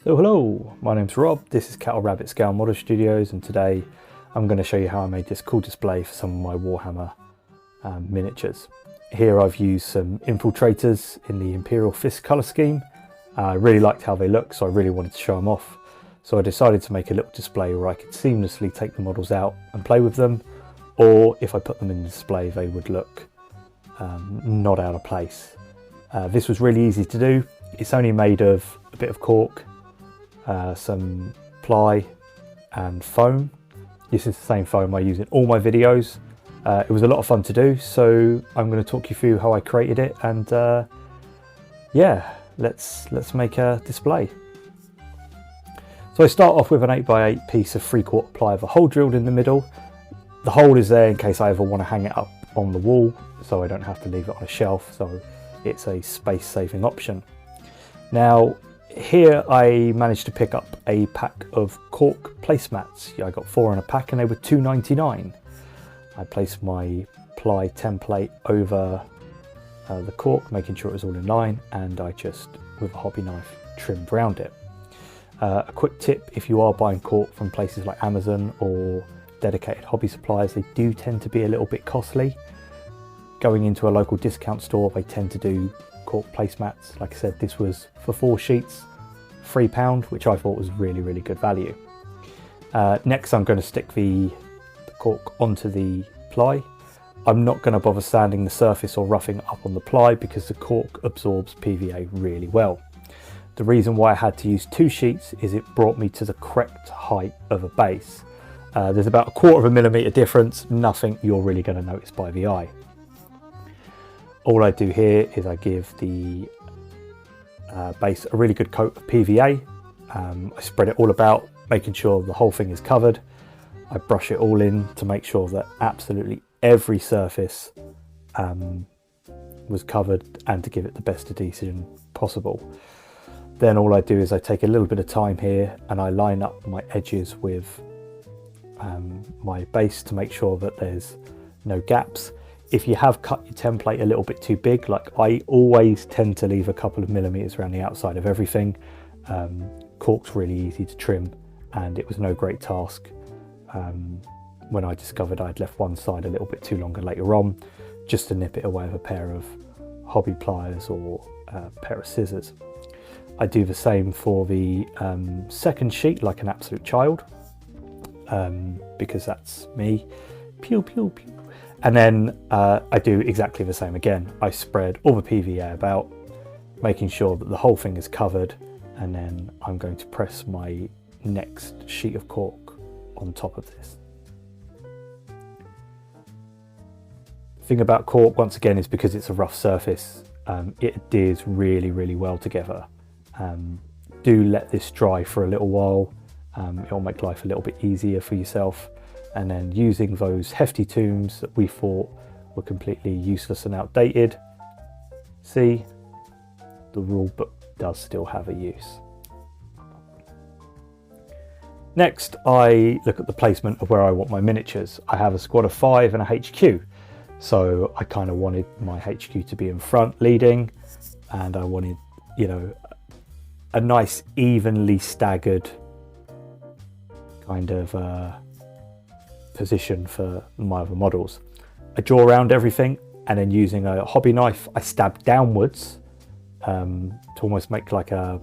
So hello, my name's Rob, this is Cattle Rabbit Scale Model Studios, and today I'm going to show you how I made this cool display for some of my Warhammer miniatures. Here I've used some infiltrators in the Imperial Fists colour scheme. I really liked how they look, so I really wanted to show them off. So I decided to make a little display where I could seamlessly take the models out and play with them, or if I put them in the display they would look not out of place. This was really easy to do. It's only made of a bit of cork, some ply and foam. This is the same foam I use in all my videos. It was a lot of fun to do, so I'm going to talk you through how I created it, and yeah, let's make a display. So I start off with an 8x8 piece of 3/4 ply with a hole drilled in the middle. The hole is there in case I ever want to hang it up on the wall, so I don't have to leave it on a shelf, so it's a space saving option. Now here I managed to pick up a pack of Cork Placemats. I got 4 in a pack and they were $2.99. I placed my ply template over the cork, making sure it was all in line, and I just, with a hobby knife, trimmed around it. A quick tip, if you are buying cork from places like Amazon or dedicated hobby suppliers, they do tend to be a little bit costly. Going into a local discount store, they tend to do Cork Placemats. Like I said, this was for 4 sheets, £3, which I thought was really good value. Next I'm going to stick the cork onto the ply. I'm not going to bother sanding the surface or roughing it up on the ply because the cork absorbs PVA really well. The reason why I had to use 2 sheets is it brought me to the correct height of a base. There's about 1/4 millimeter difference, nothing you're really going to notice by the eye. All I do here is I give the base a really good coat of PVA. I spread it all about, making sure the whole thing is covered. I brush it all in to make sure that absolutely every surface was covered and to give it the best adhesion possible. Then all I do is I take a little bit of time here and I line up my edges with my base to make sure that there's no gaps. If you have cut your template a little bit too big, like I always tend to leave a couple of millimeters around the outside of everything. Cork's really easy to trim and it was no great task when I discovered I'd left one side a little bit too longer later on, just to nip it away with a pair of hobby pliers or a pair of scissors. I do the same for the second sheet like an absolute child, because that's me. Pew pew pew. And then I do exactly the same again. I spread all the PVA about, making sure that the whole thing is covered, and then I'm going to press my next sheet of cork on top of this. The thing about cork, once again, is because it's a rough surface, it adheres really well together. Do let this dry for a little while. It'll make life a little bit easier for yourself. And then using those hefty tombs that we thought were completely useless and outdated, see, the rule book does still have a use. Next, I look at the placement of where I want my miniatures. I have a squad of 5 and a HQ. So I kind of wanted my HQ to be in front leading, and I wanted, you know, a nice evenly staggered kind of position for my other models. I draw around everything, and then using a hobby knife I stab downwards to almost make like a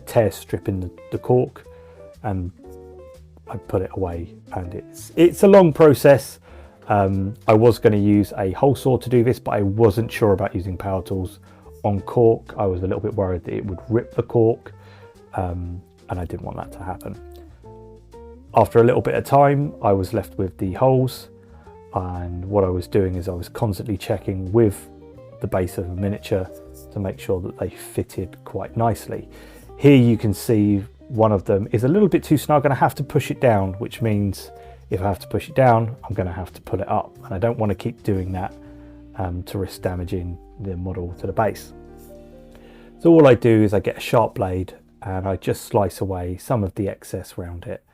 tear strip in the cork, and I put it away. And it's a long process. I was going to use a hole saw to do this, but I wasn't sure about using power tools on cork. I was a little bit worried that it would rip the cork, and I didn't want that to happen. After a little bit of time, I was left with the holes, and what I was doing is I was constantly checking with the base of a miniature to make sure that they fitted quite nicely. Here you can see one of them is a little bit too snug and I have to push it down, which means if I have to push it down, I'm going to have to pull it up, and I don't want to keep doing that to risk damaging the model to the base. So all I do is I get a sharp blade and I just slice away some of the excess around it.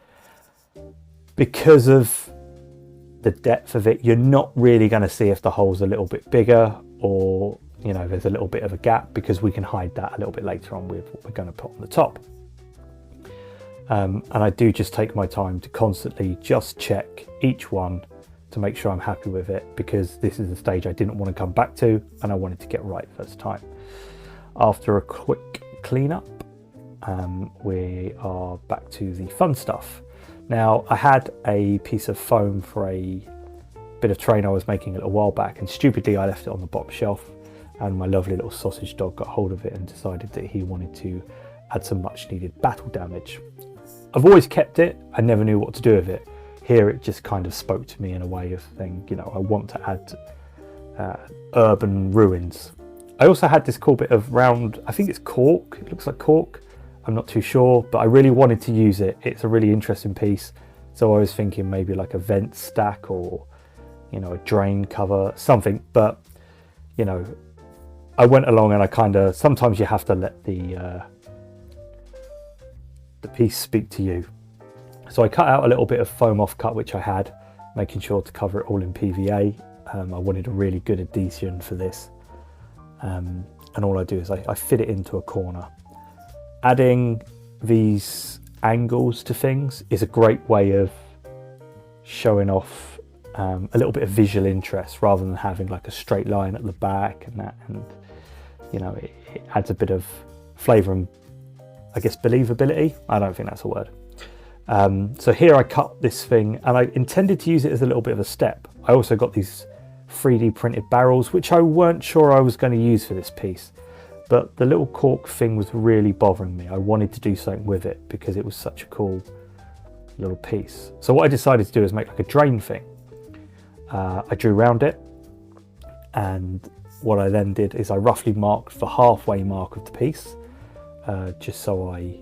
Because of the depth of it, you're not really going to see if the hole's a little bit bigger or, you know, there's a little bit of a gap, because we can hide that a little bit later on with what we're going to put on the top. And I do just take my time to constantly just check each one to make sure I'm happy with it, because this is a stage I didn't want to come back to and I wanted to get right first time. After a quick cleanup, we are back to the fun stuff. Now, I had a piece of foam for a bit of terrain I was making a little while back, and stupidly I left it on the bottom shelf, and my lovely little sausage dog got hold of it and decided that he wanted to add some much needed battle damage. I've always kept it, I never knew what to do with it. Here it just kind of spoke to me in a way of saying, you know, I want to add urban ruins. I also had this cool bit of round, I think it's cork, it looks like cork, I'm not too sure, but I really wanted to use it. It's a really interesting piece, so I was thinking maybe like a vent stack or, you know, a drain cover, something. But, you know, I went along and I kind of, sometimes you have to let the piece speak to you. So I cut out a little bit of foam offcut which I had, making sure to cover it all in PVA. I wanted a really good adhesion for this, and all I do is I fit it into a corner. Adding these angles to things is a great way of showing off a little bit of visual interest, rather than having like a straight line at the back and that, and you know, it adds a bit of flavour and, I guess, believability. I don't think that's a word. So here I cut this thing, and I intended to use it as a little bit of a step. I also got these 3D printed barrels, which I weren't sure I was going to use for this piece, but the little cork thing was really bothering me. I wanted to do something with it because it was such a cool little piece. So what I decided to do is make like a drain thing. I drew around it, and what I then did is I roughly marked the halfway mark of the piece, just so I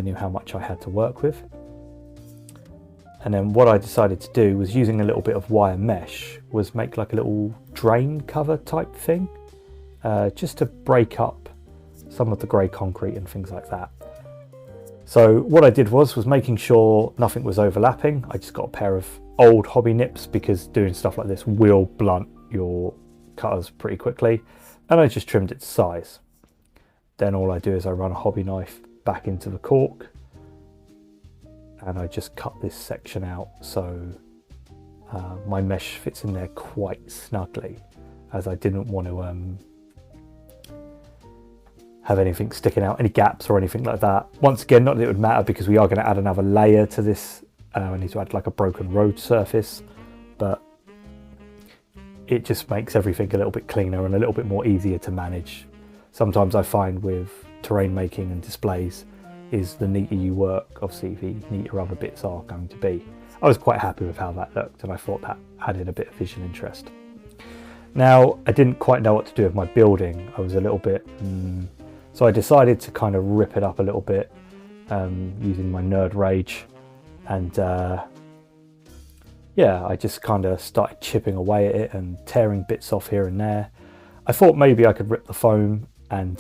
knew how much I had to work with. And then what I decided to do was, using a little bit of wire mesh, was make like a little drain cover type thing, just to break up some of the grey concrete and things like that. So what I did was making sure nothing was overlapping. I just got a pair of old hobby nips, because doing stuff like this will blunt your cutters pretty quickly, and I just trimmed it to size. Then all I do is I run a hobby knife back into the cork, and I just cut this section out so my mesh fits in there quite snugly, as I didn't want to have anything sticking out, any gaps or anything like that. Once again, not that it would matter, because we are going to add another layer to this. I need to add like a broken road surface, but it just makes everything a little bit cleaner and a little bit more easier to manage. Sometimes I find with terrain making and displays, is the neater you work, obviously the neater other bits are going to be. I was quite happy with how that looked, and I thought that added a bit of visual interest. Now, I didn't quite know what to do with my building. I was a little bit, so I decided to kind of rip it up a little bit, using my nerd rage, and yeah, I just kind of started chipping away at it and tearing bits off here and there. I thought maybe I could rip the foam and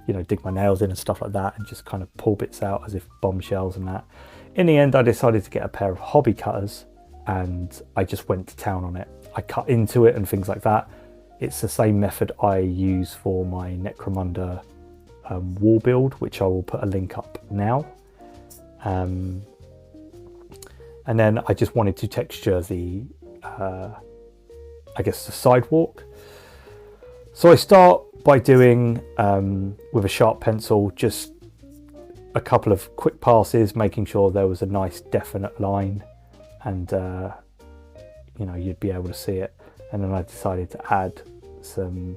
you know, dig my nails in and stuff like that, and just kind of pull bits out as if bombshells and that. In the end, I decided to get a pair of hobby cutters, and I just went to town on it. I cut into it and things like that. It's the same method I use for my Necromunda wall build, which I will put a link up now. And then I just wanted to texture the, I guess, the sidewalk. So I start by doing, with a sharp pencil, just a couple of quick passes, making sure there was a nice definite line, and you know, you'd be able to see it. And then I decided to add some,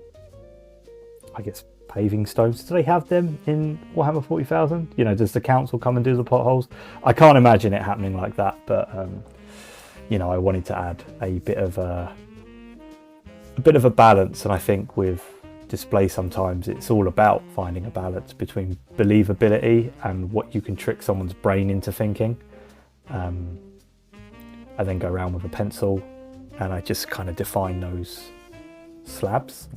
I guess, paving stones. Do they have them in Warhammer 40,000? You know, does the council come and do the potholes? I can't imagine it happening like that, but you know, I wanted to add a bit of a balance, and I think with display sometimes it's all about finding a balance between believability and what you can trick someone's brain into thinking. I then go around with a pencil and I just kind of define those slabs.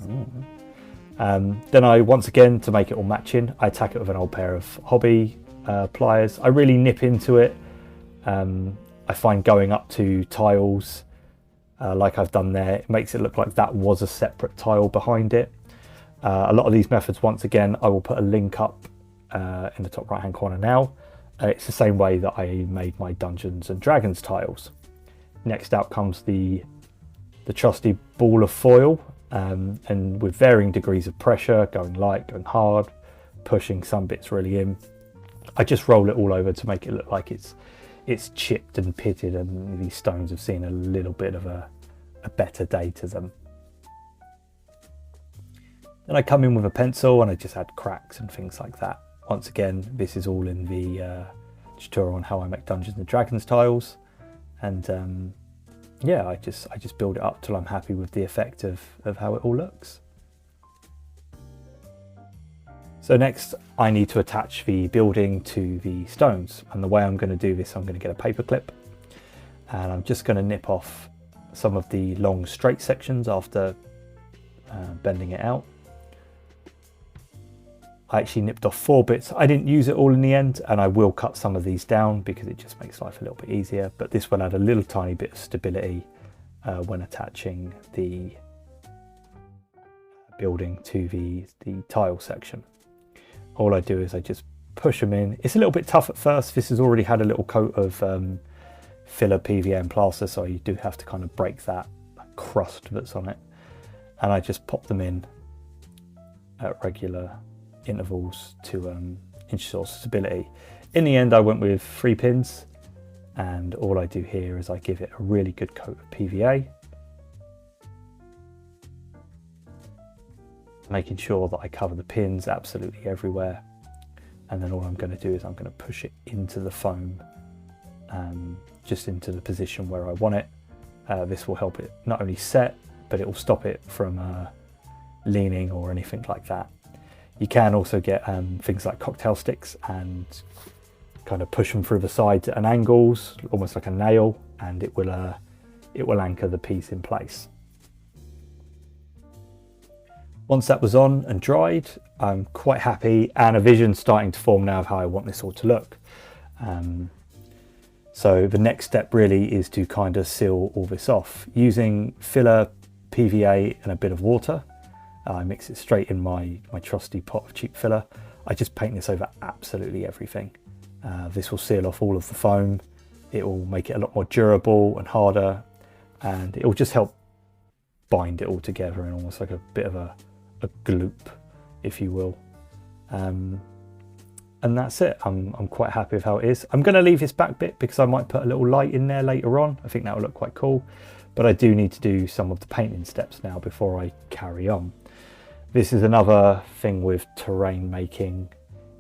Then I, once again, to make it all matching, I attack it with an old pair of hobby pliers. I really nip into it. I find going up to tiles, like I've done there, it makes it look like that was a separate tile behind it. A lot of these methods, once again, I will put a link up in the top right hand corner now. It's the same way that I made my Dungeons and Dragons tiles. Next out comes the trusty ball of foil, and with varying degrees of pressure, going light, going hard, pushing some bits really in. I just roll it all over to make it look like it's chipped and pitted, and these stones have seen a little bit of a better day to them. Then I come in with a pencil and I just add cracks and things like that. Once again, this is all in the tutorial on how I make Dungeons and Dragons tiles, and yeah, I just build it up till I'm happy with the effect of how it all looks. So next I need to attach the building to the stones, and the way I'm going to do this, I'm going to get a paper clip and I'm just going to nip off some of the long straight sections after bending it out. I actually nipped off 4 bits. I didn't use it all in the end, and I will cut some of these down because it just makes life a little bit easier, but this will add a little tiny bit of stability when attaching the building to the tile section. All I do is I just push them in. It's a little bit tough at first. This has already had a little coat of filler PVA and plaster, so you do have to kind of break that crust that's on it, and I just pop them in at regular intervals to ensure stability. In the end I went with 3 pins, and all I do here is I give it a really good coat of PVA, making sure that I cover the pins absolutely everywhere, and then all I'm going to do is I'm going to push it into the foam, just into the position where I want it. This will help it not only set, but it will stop it from leaning or anything like that. You can also get things like cocktail sticks and kind of push them through the sides at angles, almost like a nail, and it will anchor the piece in place. Once that was on and dried, I'm quite happy, and a vision's starting to form now of how I want this all to look. So the next step really is to kind of seal all this off using filler, PVA and a bit of water. I mix it straight in my trusty pot of cheap filler. I just paint this over absolutely everything. This will seal off all of the foam. It will make it a lot more durable and harder, and it will just help bind it all together in almost like a bit of a gloop, if you will. And that's it. I'm quite happy with how it is. I'm going to leave this back bit because I might put a little light in there later on. I think that will look quite cool, but I do need to do some of the painting steps now before I carry on. This is another thing with terrain making.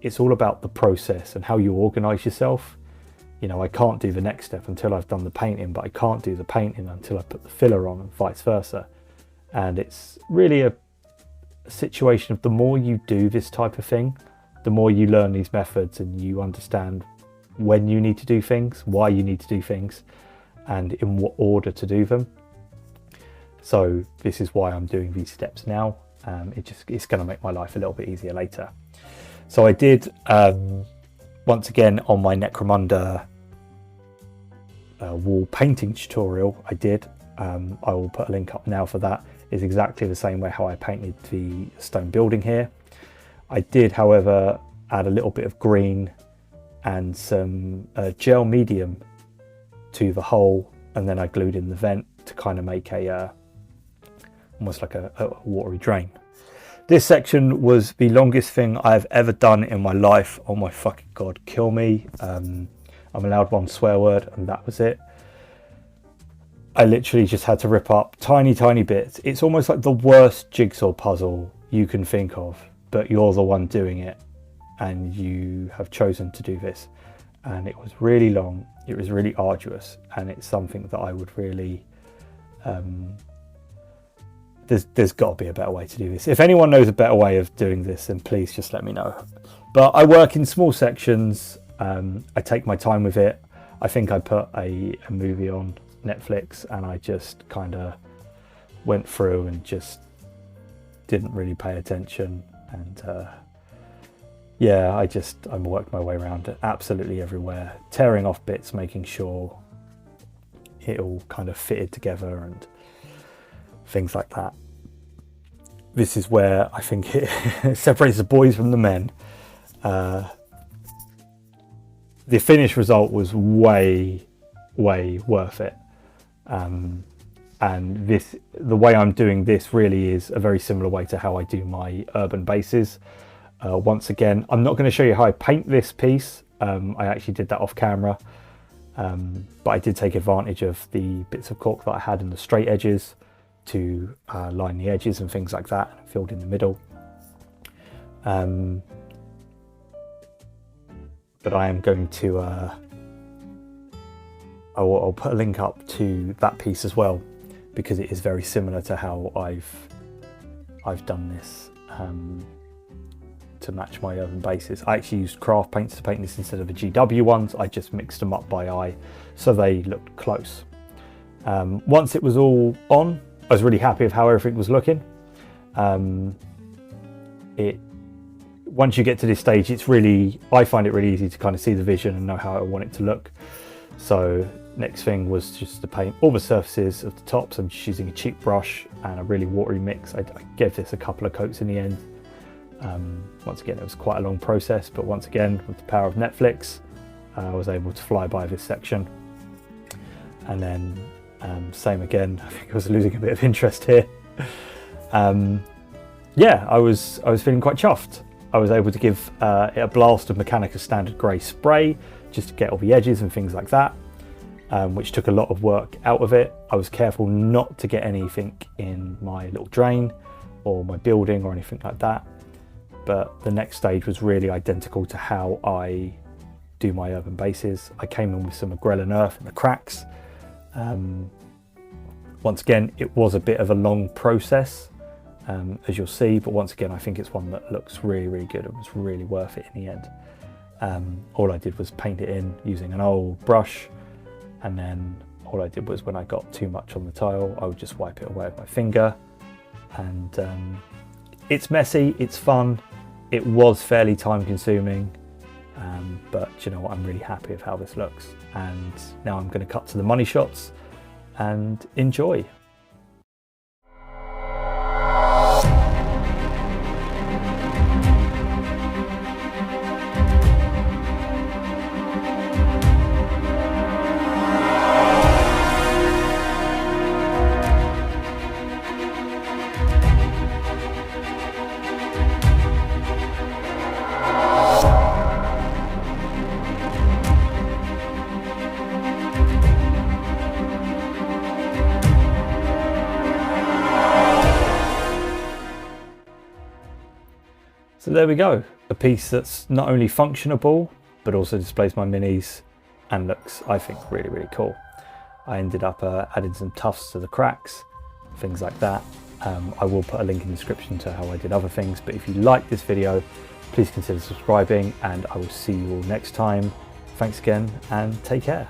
It's all about the process and how you organize yourself. You know, I can't do the next step until I've done the painting, but I can't do the painting until I put the filler on, and vice versa. And it's really a situation of the more you do this type of thing, the more you learn these methods and you understand when you need to do things, why you need to do things, and in what order to do them. So this is why I'm doing these steps now. It's going to make my life a little bit easier later. So I did, once again, on my Necromunda wall painting tutorial, I will put a link up now for that. It's exactly the same way how I painted the stone building here. I did, however, add a little bit of green and some gel medium to the hole, and then I glued in the vent to kind of make almost like a watery drain. This section was the longest thing I've ever done in my life. Oh my fucking god, kill me. I'm allowed one swear word, and that was it. I literally just had to rip up tiny bits. It's almost like the worst jigsaw puzzle you can think of, but you're the one doing it and you have chosen to do this. And it was really long, it was really arduous, and it's something that I would really there's got to be a better way to do this. If anyone knows a better way of doing this, then please just let me know. But I work in small sections. I take my time with it. I think I put a movie on Netflix and I just kind of went through and just didn't really pay attention, and yeah, I worked my way around it absolutely everywhere, tearing off bits, making sure it all kind of fitted together and things like that. This is where I think it separates the boys from the men. the finished result was way worth it. And the way I'm doing this really is a very similar way to how I do my urban bases. Once again, I'm not going to show you how I paint this piece. I actually did that off camera, but I did take advantage of the bits of cork that I had in the straight edges to line the edges and things like that, and filled in the middle. But I am going to I'll put a link up to that piece as well, because it is very similar to how I've done this to match my urban bases. I actually used craft paints to paint this instead of the GW ones. I just mixed them up by eye so they looked close. Once it was all on, I was really happy with how everything was looking. Once you get to this stage, I find it really easy to kind of see the vision and know how I want it to look. So next thing was just to paint all the surfaces of the tops. I'm just using a cheap brush and a really watery mix. I gave this a couple of coats in the end. Once again, it was quite a long process, but once again, with the power of Netflix, I was able to fly by this section. And then same again, I think I was losing a bit of interest here. Yeah, I was feeling quite chuffed. I was able to give it a blast of Mechanica standard grey spray just to get all the edges and things like that, which took a lot of work out of it. I was careful not to get anything in my little drain or my building or anything like that. But the next stage was really identical to how I do my urban bases. I came in with some Grelin earth in the cracks. Once again, it was a bit of a long process, as you'll see, but once again, I think it's one that looks really good. It was really worth it in the end. All I did was paint it in using an old brush, and then all I did was when I got too much on the tile, I would just wipe it away with my finger. And it's messy, it's fun. It was fairly time consuming, but you know what, I'm really happy with how this looks. And now I'm going to cut to the money shots and enjoy. So there we go, a piece that's not only functionable, but also displays my minis and looks, I think, really cool. I ended up adding some tufts to the cracks, things like that. I will put a link in the description to how I did other things, but if you like this video, please consider subscribing, and I will see you all next time. Thanks again, and take care.